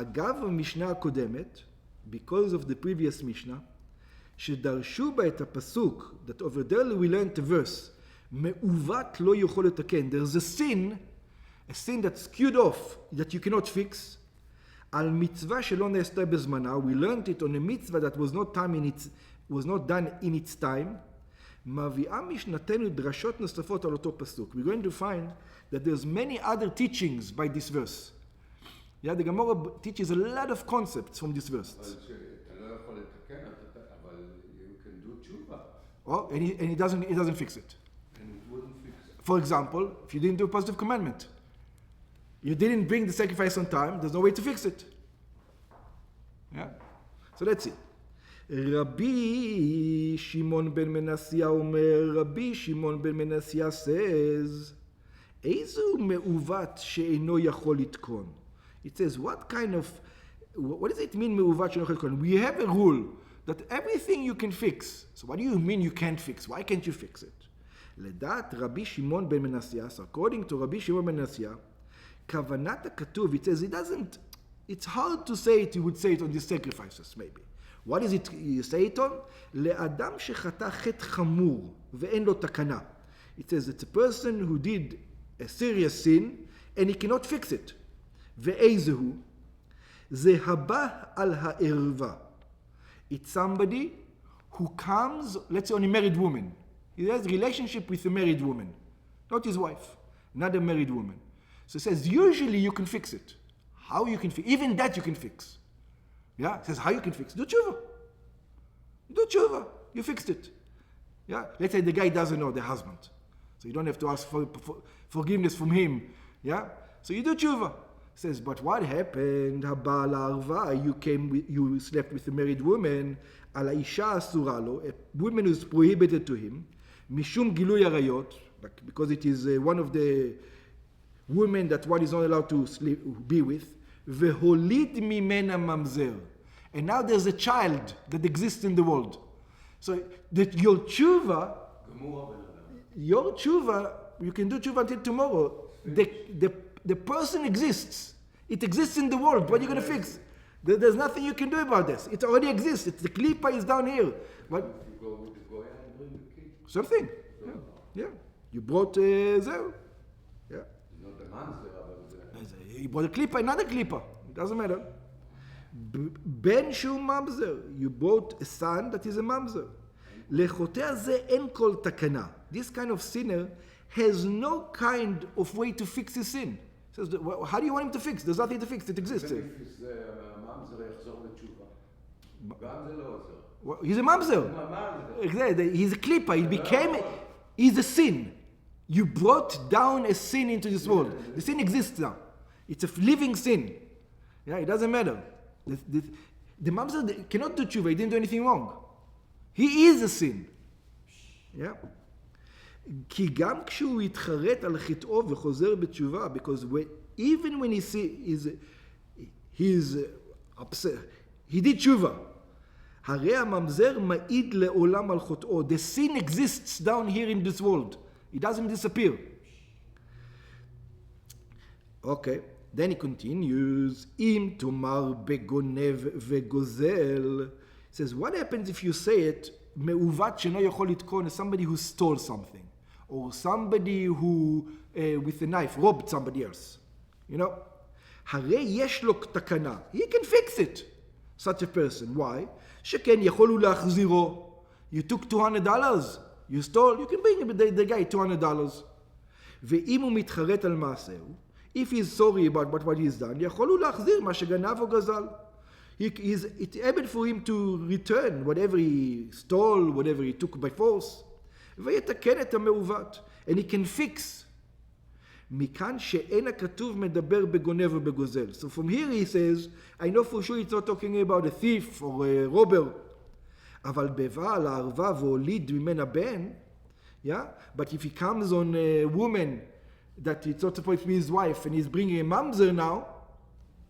אגב המשנה הקודמת, because of the previous Mishnah, שדרשו בה את הפסוק, that over there we learned the verse, מעוות לא יכול לתקן. There's a sin that's skewed off, that you cannot fix, על מצווה שלא נעשתה בזמנה. We learned it on a mitzvah that was not done in its time. מביאה משנתנו דרשות נוספות על אותו פסוק. We're going to find that there's many other teachings by this verse. Yeah, the Gemara teaches a lot of concepts from this verse. אתה לא יכול לתקן, אבל you can do tshuva. Oh, and he doesn't fix it. And it wouldn't fix it. For example, if you didn't do a positive commandment, you didn't bring the sacrifice on time, there's no way to fix it. Yeah? So let's see. Rabbi Shimon ben Menasya Omer, Rabbi Shimon ben Menasya says, Eizu me'uvat she'eno yachol litkon. It says, what does it mean me'uvat she'eno yachol litkon? We have a rule that everything you can fix. So what do you mean you can't fix? Why can't you fix it? Ledat Rabbi Shimon ben Menasya, so according to Rabbi Shimon ben Menasya, kavanat hakatuv, it says, it's hard to say it, you would say it on these sacrifices maybe. What is it you say it on? Le'adam shechata chet chamur ve'en lo takana. It says it's a person who did a serious sin and he cannot fix it. Ve'ezehu ze haba al ha'erva. It's somebody who comes, let's say on a married woman. He has a relationship with a married woman, not his wife, not a married woman. So it says usually you can fix it. How you can fix? Even that you can fix. Yeah, it says how you can fix. Do tshuva. Do tshuva. You fixed it. Yeah, let's say the guy doesn't know the husband, so you don't have to ask for forgiveness from him. Yeah, so you do tshuva. It says, but what happened? Habal arva, you slept with a married woman. Al isha asura lo, a woman is prohibited to him. Mishum gilui arayot, because it is one of the women that one is not allowed to be with. Veholid mimena mamzer. And now there's a child that exists in the world. So that your tshuva, you can do tshuva until tomorrow. The person exists. It exists in the world. What are you going to fix? There's nothing you can do about this. It already exists. The klipa is down here. What? You go with the goy and bring the kid. Something. Yeah. You brought zero. Yeah. Not the mamzer, but you brought a klipa, another klipa. It doesn't matter. Ben shu mamzer. You brought a son that is a mamzer. Lechotea ze en kol takana. This kind of sinner has no kind of way to fix his sin. Says, how do you want him to fix? There's nothing to fix. It exists. If his mamzer יחזור לתשובה. גם זה לא עוזר. He's a mamzer. Exactly. He's a klipa. He's a sin. You brought down a sin into this world. The sin exists now. It's a living sin. Yeah, it doesn't matter. The mamzer cannot do tshuva. He didn't do anything wrong. He is a sin. Yeah. כי גם כשהוא יתחרט על חטאו וחוזר בתשובה, because even when he's upset, he did תשובה. הרי הממזר מעיד לעולם על חטאו. The sin exists down here in this world. It doesn't disappear. Okay, then he continues, אם תאמר בגונב וגוזל. He says, what happens if you say it, מעוות שאינו יכול לתקון, is somebody who stole something. Or somebody who, with a knife, robbed somebody else. You know? הרי יש לו תקנה. He can fix it. Such a person. Why? שכן יכול הוא להחזירו. You took $200. You stole. You can bring the guy $200. ואם הוא מתחרט על מעשהו, if he's sorry about what he's done, יכול הוא להחזיר מה שגנב או גזל. It's able for him to return whatever he stole, whatever he took by force. ויתקן את המעוות. And he can fix. מכאן שאין הכתוב מדבר בגונב ובגוזל. So from here he says, I know for sure it's not talking about a thief or a robber. אבל בבעל הערווה והוליד ממנה בן, yeah? But if he comes on a woman that it's not supposed to be his wife and he's bringing a mamzer now,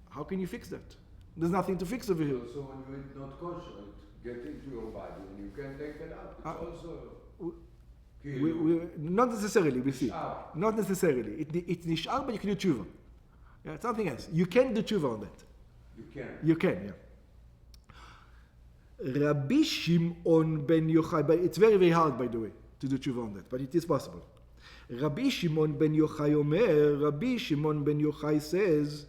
how can you fix that? There's nothing to fix over here. So when you're not kosher, it gets into your body and you can take it out. It's also... not necessarily, we see. Not necessarily. It's nishar, but you can do tshuva. Yeah, it's something else. You can do tshuva on that. You can, yeah. Rabbi Shimon ben Yochai, but it's very, very hard, by the way, to do tshuva on that, but it is possible. Rabbi Shimon ben Yochai Omer, Rabbi Shimon ben Yochai says,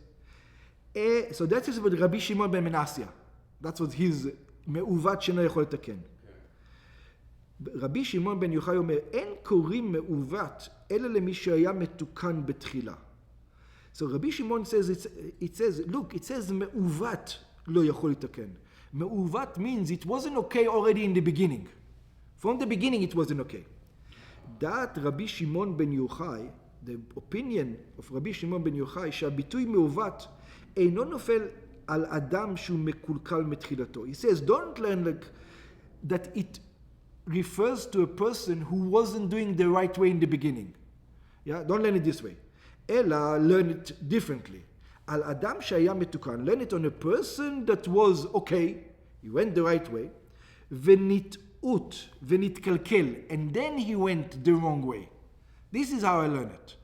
so that is what Rabbi Shimon ben Menasya. That was his me'uvat she'no yachol letaken. רבי שמעון בן יוחאי אומר, אין קוראים מעוות, אלא למי שהיה מתוקן בתחילה. So רבי שמעון says, it says מעוות לא יכול לתקן. מעוות means it wasn't okay already in the beginning. From the beginning it wasn't okay. דעת רבי שמעון בן יוחאי, the opinion of רבי שמעון בן יוחאי, שהביטוי מעוות אינו נופל על אדם שהוא מקולקל מתחילתו. He says, don't learn like that it refers to a person who wasn't doing the right way in the beginning. Yeah, don't learn it this way. Ella, learn it differently. Al Adam shaya metukan, learn it on a person that was okay, he went the right way, venit kalkel, and then he went the wrong way. This is how I learn it.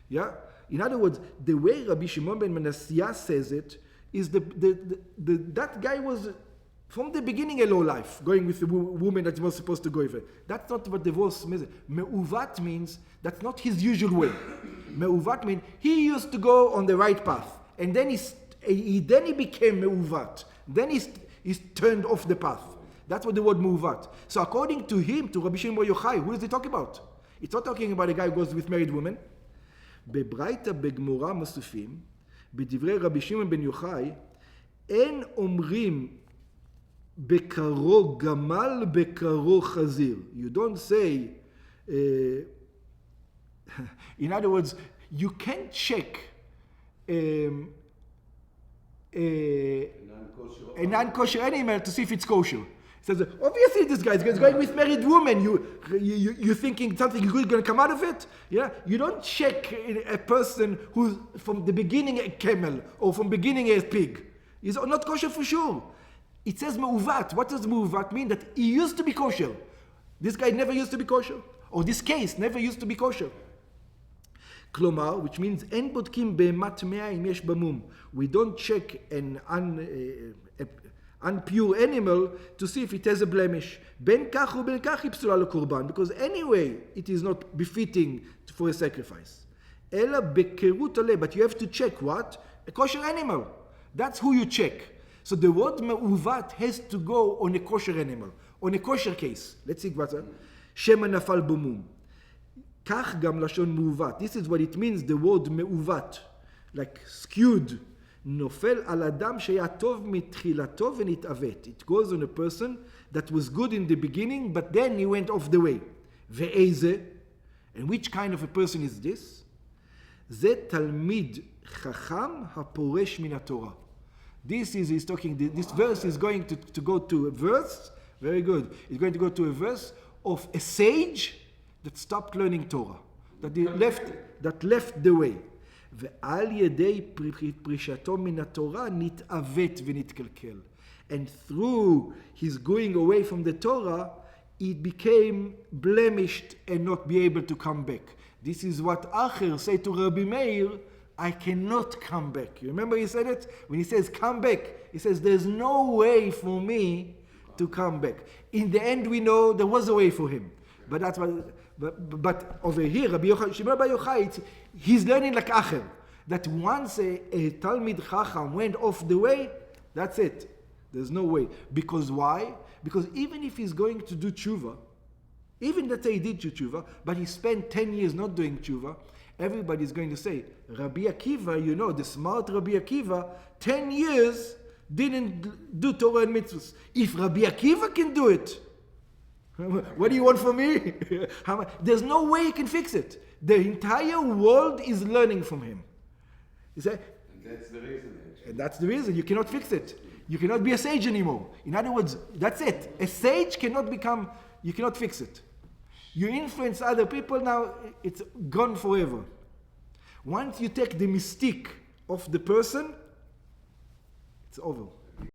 Yeah? In other words, the way Rabbi Shimon ben Menasya says it is that guy was from the beginning a low life, going with the woman that he was supposed to go with. That's not what divorce means. Me'uvat means that's not his usual way. Me'uvat means he used to go on the right path, and then he became me'uvat. Then he's turned off the path. That's what the word me'uvat. So according to him, to Rabbi Shimon Yochai, who is he talking about? It's not talking about a guy who goes with married women. בברייתא בגמרא מוסיפים, בדברי רבי שמעון בן יוחאי, אין אומרים בקרו גמל, בקרו חזיר. You don't say, in other words, you can't check a non-kosher animal to see if it's kosher. He says, obviously this guy is going with married woman. You're thinking something good is going to come out of it? Yeah? You don't check a person who's from the beginning a camel or from beginning a pig. He's not kosher for sure. It says me'uvat. What does me'uvat mean? That he used to be kosher. This guy never used to be kosher. Or this case never used to be kosher. Klomar, which means en bodkim be'emat mea im yesh bamum. We don't check an unpure animal to see if it has a blemish. Ben kach u ben kach ipsula lekorban. Because anyway, it is not befitting for a sacrifice. Ela bekerut ale. But you have to check what? A kosher animal. That's who you check. So the word me'uvat has to go on a kosher animal, on a kosher case. Let's see what's Shema nafal b'mum. Kach gam lashon me'uvat. This is what it means, the word me'uvat. Like skewed. Nofel al adam shaya tov mitchilato v'nitavet. It goes on a person that was good in the beginning, but then he went off the way. Ve'eze. And which kind of a person is this? Ze talmid chacham haporesh min haTorah. This verse is going to go to a verse, very good. It's going to go to a verse of a sage that stopped learning Torah, that left the way. ועל ידי פרישתו מן התורה נתעוות ונתקלקל. And through his going away from the Torah, it became blemished and not be able to come back. This is what Acher said to Rabbi Meir, I cannot come back. You remember he said it? When he says come back, he says there's no way for me to come back. In the end we know there was a way for him. But that's what, but over here, Rabbi Shimon bar Yochai, he's learning like Acher. That once a Talmid Chacham went off the way, that's it. There's no way. Because why? Because even if he's going to do tshuva, even let's say he did tshuva, but he spent 10 years not doing tshuva, everybody's going to say, Rabbi Akiva, the smart Rabbi Akiva, 10 years didn't do Torah and mitzvahs. If Rabbi Akiva can do it, what do you want from me? There's no way he can fix it. The entire world is learning from him. You say, and that's the reason. Actually. And that's the reason. You cannot fix it. You cannot be a sage anymore. In other words, that's it. A sage you cannot fix it. You influence other people, now it's gone forever. Once you take the mystique of the person, it's over.